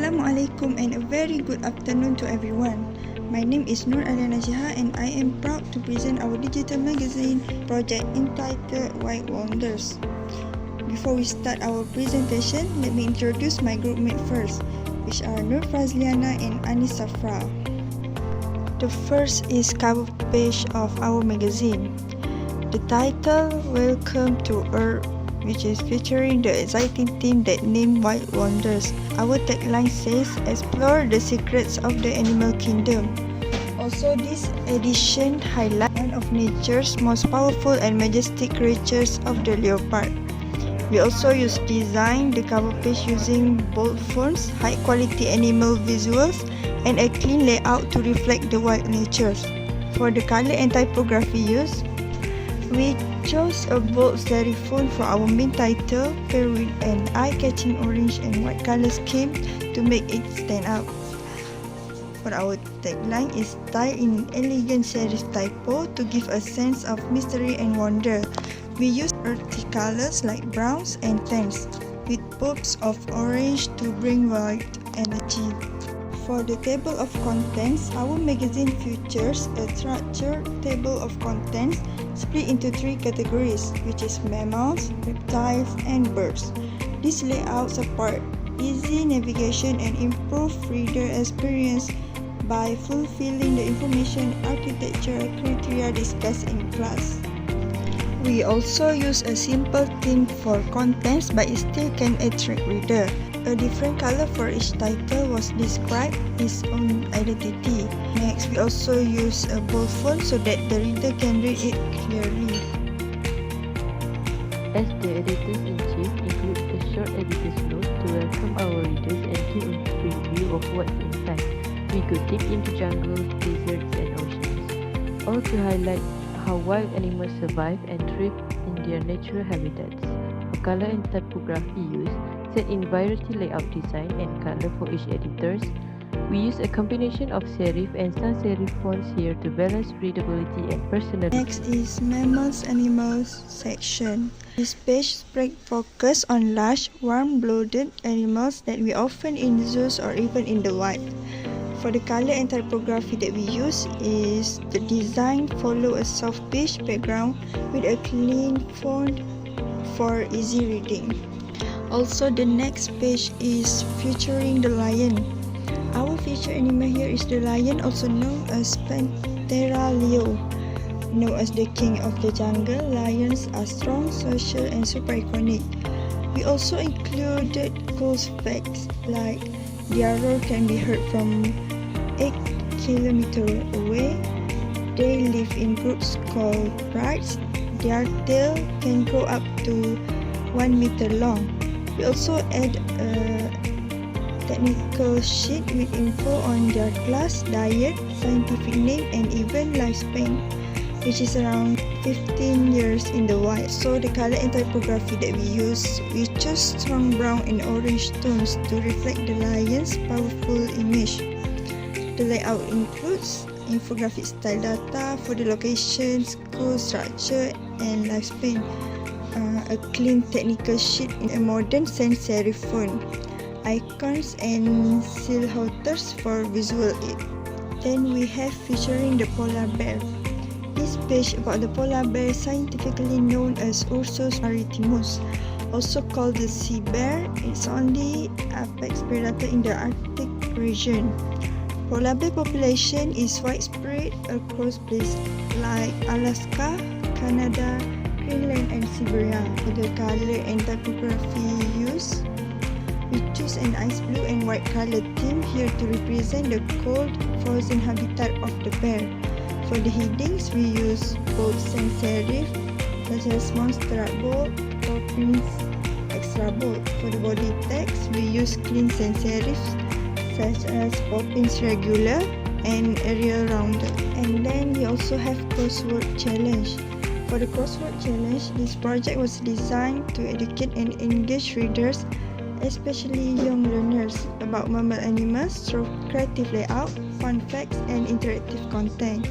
Assalamualaikum and a very good afternoon to everyone. My name is Nur Aliana Jiha and I am proud to present our digital magazine project entitled White Wonders. Before we start our presentation, let me introduce my groupmate first, which are Nur Fazliana and Anis Safra. The first is cover page of our magazine. The title, Welcome to Earth, which is featuring the exciting theme that named White Wonders. Our tagline says, explore the secrets of the animal kingdom. Also, this edition highlights one of nature's most powerful and majestic creatures of the leopard. We also design the cover page using bold fonts, high quality animal visuals, and a clean layout to reflect the wild nature. For the color and typography use, we chose a bold serif font for our main title, paired with an eye-catching orange and white color scheme to make it stand out. For our tagline is style in elegant serif typo to give a sense of mystery and wonder. We use earthy colors like browns and tans, with pops of orange to bring white energy. For the table of contents, our magazine features a structured table of contents split into three categories, which is mammals, reptiles, and birds. These layouts support easy navigation and improve reader experience by fulfilling the information architecture criteria discussed in class. We also use a simple theme for contents, but it still can attract reader. A different color for each title was described its own identity. Next, we also use a bold font so that the reader can read it clearly. As the editors-in-chief include a short editor's note to welcome our readers and give a preview of what's inside. We go deep into jungles, deserts, and oceans, all to highlight how wild animals survive and thrive in their natural habitats. For color and typography use, set in variety layout design and color for each editors. We use a combination of serif and sans serif fonts here to balance readability and personality. Next is Mammals Animals section. This page focus on large, warm-blooded animals that we often in zoos or even in the wild. For the color and typography that we use is the design follow a soft beige background with a clean font for easy reading. Also, the next page is featuring the lion. Our featured animal here is the lion, also known as Panthera leo. Known as the king of the jungle, lions are strong, social, and super iconic. We also included cool facts like their roar can be heard from 8 kilometers away. They live in groups called prides. Their tail can grow up to 1 meter long. We also add a technical sheet with info on their class, diet, scientific name, and even lifespan, which is around 15 years in the wild. So the color and typography that we use, we chose strong brown and orange tones to reflect the lion's powerful image. The layout includes infographic style data for the location, school structure, and lifespan. A clean technical sheet in a modern sans serif font, icons and silhouettes for visual aid. Then we have featuring the polar bear. This page about the polar bear, scientifically known as Ursus maritimus, also called the sea bear. It's only apex predator in the Arctic region. Polar bear population is widespread across places like Alaska, Canada, Greenland, and Siberia. For the color and typography use, we choose an ice blue and white color theme here to represent the cold, frozen habitat of the bear. For the headings, we use bold sans serif such as monster bold, Poppins extra bold. For the body text, we use clean sans serifs such as Poppins regular and Arial rounded. And then we also have crossword challenge. For the crossword challenge, this project was designed to educate and engage readers, especially young learners, about mammal animals through creative layout, fun facts, and interactive content.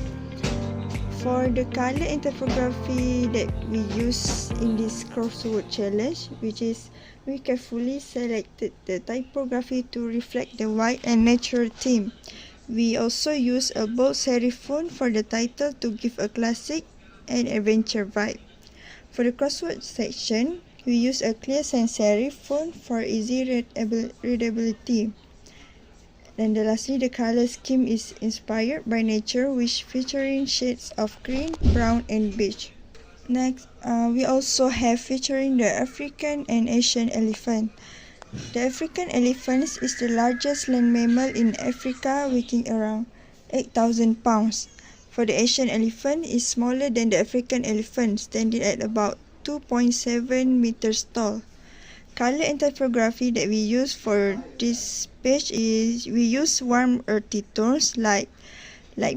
For the color and typography that we use in this crossword challenge, which is we carefully selected the typography to reflect the white and natural theme. We also use a bold serif font for the title to give a classic and adventure vibe. For the crossword section, we use a clear sans serif font for easy readability. And lastly, the color scheme is inspired by nature, which featuring shades of green, brown, and beige. Next, we also have featuring the African and Asian elephant. The African elephant is the largest land mammal in Africa, weighing around 8,000 pounds. For the Asian elephant is smaller than the African elephant, standing at about 2.7 meters tall. Color and typography that we use for this page is we use warm earthy tones like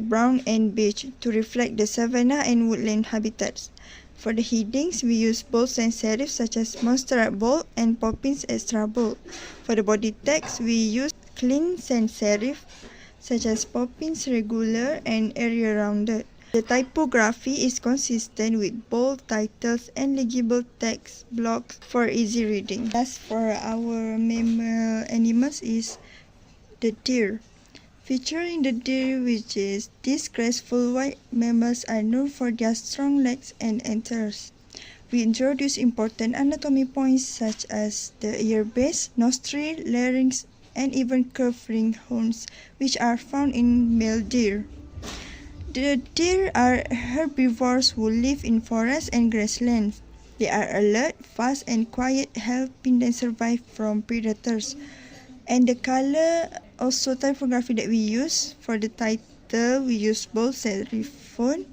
brown and beige to reflect the savanna and woodland habitats. For the headings, we use bold sans serif such as Monster at Bold and Poppins Extra Bold. For the body text, we use clean sans serif such as Poppins Regular and Area Rounded. The typography is consistent with bold titles and legible text blocks for easy reading. As for our mammal animals is the deer. Featuring the deer, which is these graceful white mammals are known for their strong legs and antlers. We introduce important anatomy points such as the ear base, nostril, larynx, and even curved ring horns, which are found in male deer. The deer are herbivores who live in forests and grasslands. They are alert, fast, and quiet, helping them survive from predators. And the color, also typography that we use for the title, we use bold serif font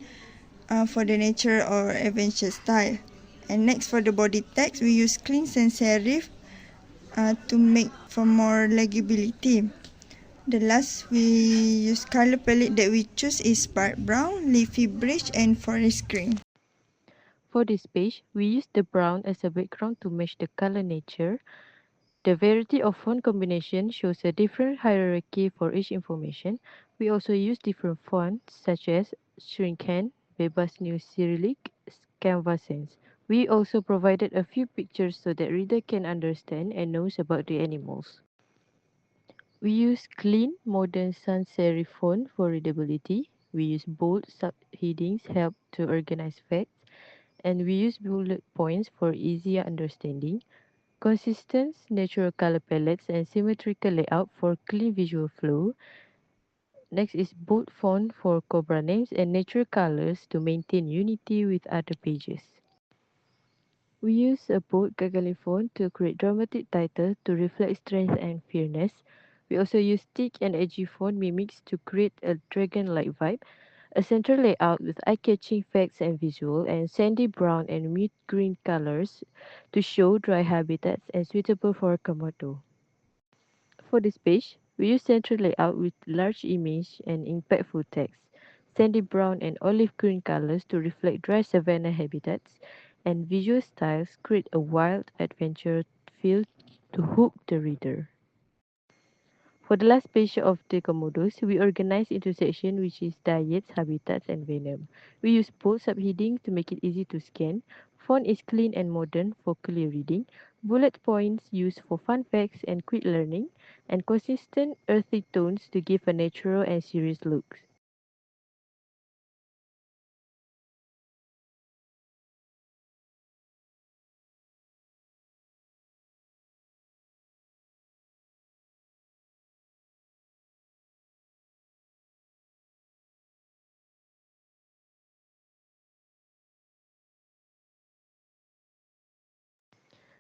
for the nature or adventure style. And next for the body text, we use clean sans serif to make for more legibility. The last we use color palette that we choose is dark brown, leafy beige, and forest green. For this page, we use the brown as a background to match the color nature. The variety of font combination shows a different hierarchy for each information. We also use different fonts such as Shrinkhand, Bebas New Cyrillic, Canva Sans. We also provided a few pictures so that reader can understand and knows about the animals. We use clean, modern sans serif font for readability. We use bold subheadings help to organize facts, and we use bullet points for easier understanding. Consistent, natural color palettes, and symmetrical layout for clean visual flow. Next is bold font for Cobra names and natural colors to maintain unity with other pages. We use a bold Gagali font to create dramatic titles to reflect strength and fierceness. We also use thick and edgy font mimics to create a dragon-like vibe, a central layout with eye-catching facts and visual, and sandy brown and mute green colors to show dry habitats and suitable for Komodo. For this page, we use central layout with large image and impactful text, sandy brown and olive green colors to reflect dry savanna habitats, and visual styles create a wild adventure feel to hook the reader. For the last page of the Komodos, we organize into sections which is diets, habitats, and venom. We use bold subheadings to make it easy to scan. Font is clean and modern for clear reading. Bullet points used for fun facts and quick learning. And consistent earthy tones to give a natural and serious look.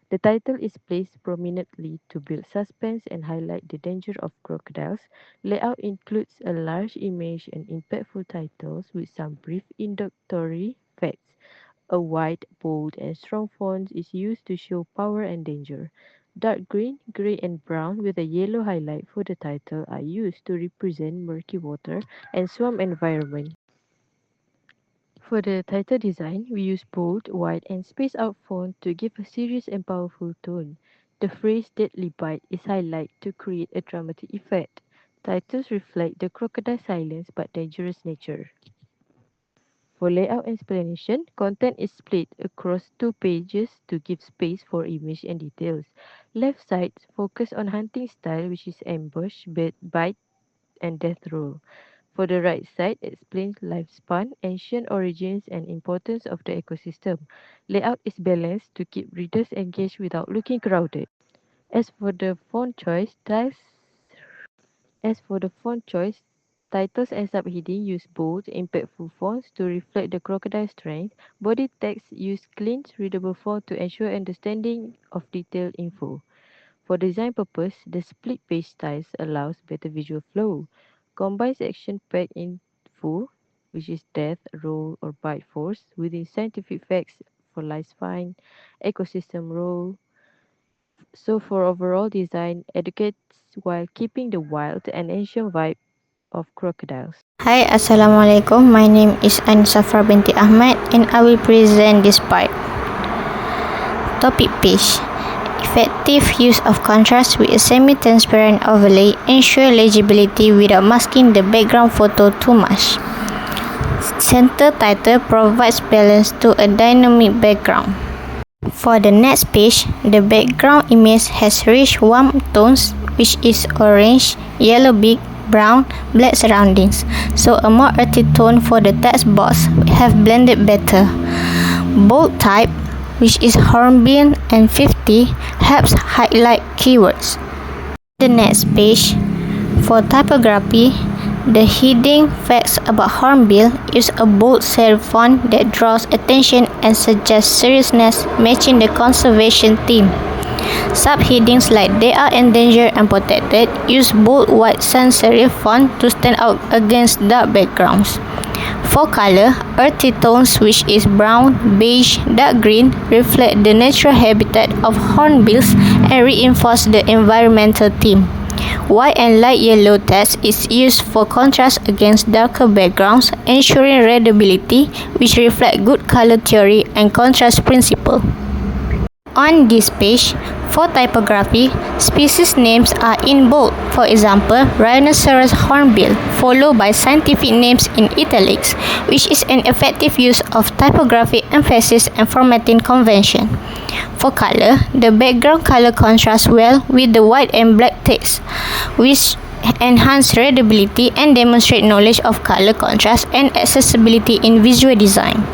The title is placed prominently to build suspense and highlight the danger of crocodiles. Layout includes a large image and impactful titles with some brief introductory facts. A wide, bold, and strong font is used to show power and danger. Dark green, grey, and brown with a yellow highlight for the title are used to represent murky water and swamp environment. For the title design, we use bold, wide, and spaced out font to give a serious and powerful tone. The phrase deadly bite is highlighted to create a dramatic effect. Titles reflect the crocodile silence but dangerous nature. For layout explanation, content is split across 2 pages to give space for image and details. Left side focus on hunting style, which is ambush, bite, and death roll. For the right side, explains lifespan, ancient origins, and importance of the ecosystem. Layout is balanced to keep readers engaged without looking crowded. As for the font choice, titles and subheading use bold, impactful fonts to reflect the crocodile strength. Body text use clean, readable font to ensure understanding of detailed info. For design purpose, the split page styles allows better visual flow. Combines action packed info, which is death, roll, or bite force, within scientific facts for lifespan, ecosystem role. So for overall design, educates while keeping the wild and ancient vibe of crocodiles. Hi, Assalamualaikum. My name is Anisafar binti Ahmad and I will present this part. Topic page. Effective use of contrast with a semi-transparent overlay ensure legibility without masking the background photo too much. Center title provides balance to a dynamic background. For the next page, the background image has rich warm tones, which is orange, yellow beak, brown, black surroundings, so a more earthy tone for the text box have blended better. Bold type, which is hornbill and 50, helps highlight keywords. The next page, for typography, the heading facts about hornbill use a bold serif font that draws attention and suggests seriousness, matching the conservation theme. Subheadings like they are endangered and protected use bold white sans serif font to stand out against dark backgrounds. For color, earthy tones, which is brown, beige, dark green, reflect the natural habitat of hornbills and reinforce the environmental theme. White and light yellow text is used for contrast against darker backgrounds, ensuring readability, which reflect good color theory and contrast principle. On this page, for typography, species names are in bold. For example, rhinoceros hornbill, followed by scientific names in italics, which is an effective use of typographic emphasis and formatting convention. For color, the background color contrasts well with the white and black text, which enhance readability and demonstrate knowledge of color contrast and accessibility in visual design.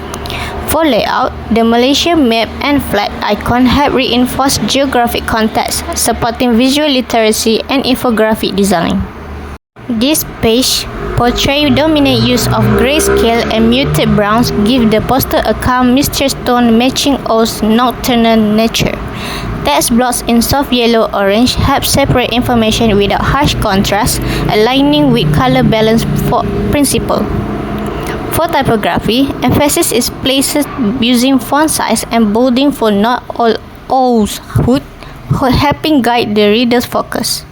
For layout, the Malaysia map and flag icon help reinforce geographic context, supporting visual literacy and infographic design. This page portrays dominant use of grayscale and muted browns give the poster a calm, mysterious tone matching O's nocturnal nature. Text blocks in soft yellow-orange help separate information without harsh contrast, aligning with color balance principle. For typography, emphasis is placed using font size and bolding for not all O's, helping guide the reader's focus.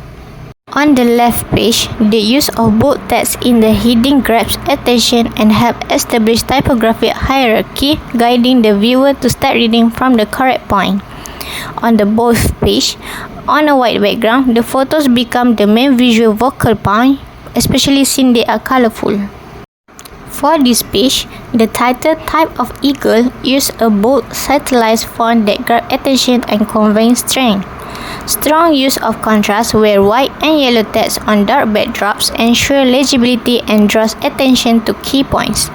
On the left page, the use of bold text in the heading grabs attention and helps establish typographic hierarchy, guiding the viewer to start reading from the correct point. On the both page, on a white background, the photos become the main visual focal point, especially since they are colorful. For this page, the title type of eagle use a bold stylized font that grabs attention and conveys strength. Strong use of contrast where white and yellow text on dark backdrops ensure legibility and draws attention to key points.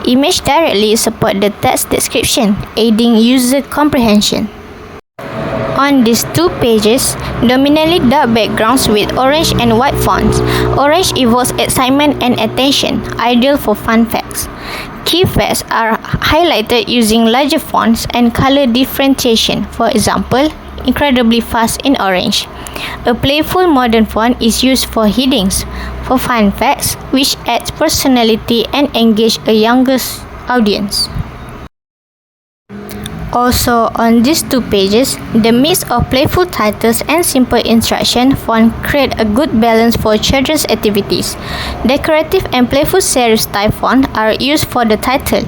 Image directly support the text description, aiding user comprehension. On these 2 pages, dominantly dark backgrounds with orange and white fonts. Orange evokes excitement and attention, ideal for fun facts. Key facts are highlighted using larger fonts and color differentiation. For example, incredibly fast in orange. A playful modern font is used for headings, for fun facts, which adds personality and engage a younger audience. Also, on these 2 pages, the mix of playful titles and simple instruction font create a good balance for children's activities. Decorative and playful serif style font are used for the title,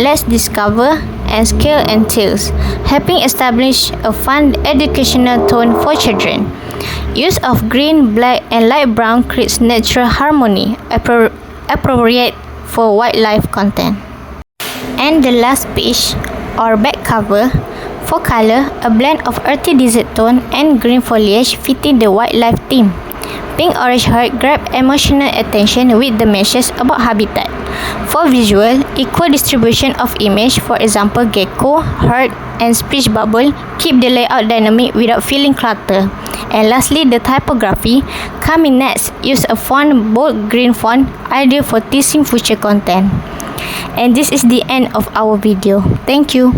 Let's Discover, and Scale and Tales, helping establish a fun educational tone for children. Use of green, black, and light brown creates natural harmony, appropriate for wildlife content. And the last page or back cover, for color, a blend of earthy desert tone and green foliage fitting the wildlife theme. Pink orange heart grab emotional attention with the messages about habitat. For visual, equal distribution of image, for example gecko, heart and speech bubble, keep the layout dynamic without feeling cluttered. And lastly, the typography, coming next, use a font, bold green font, ideal for teasing future content. And this is the end of our video. Thank you.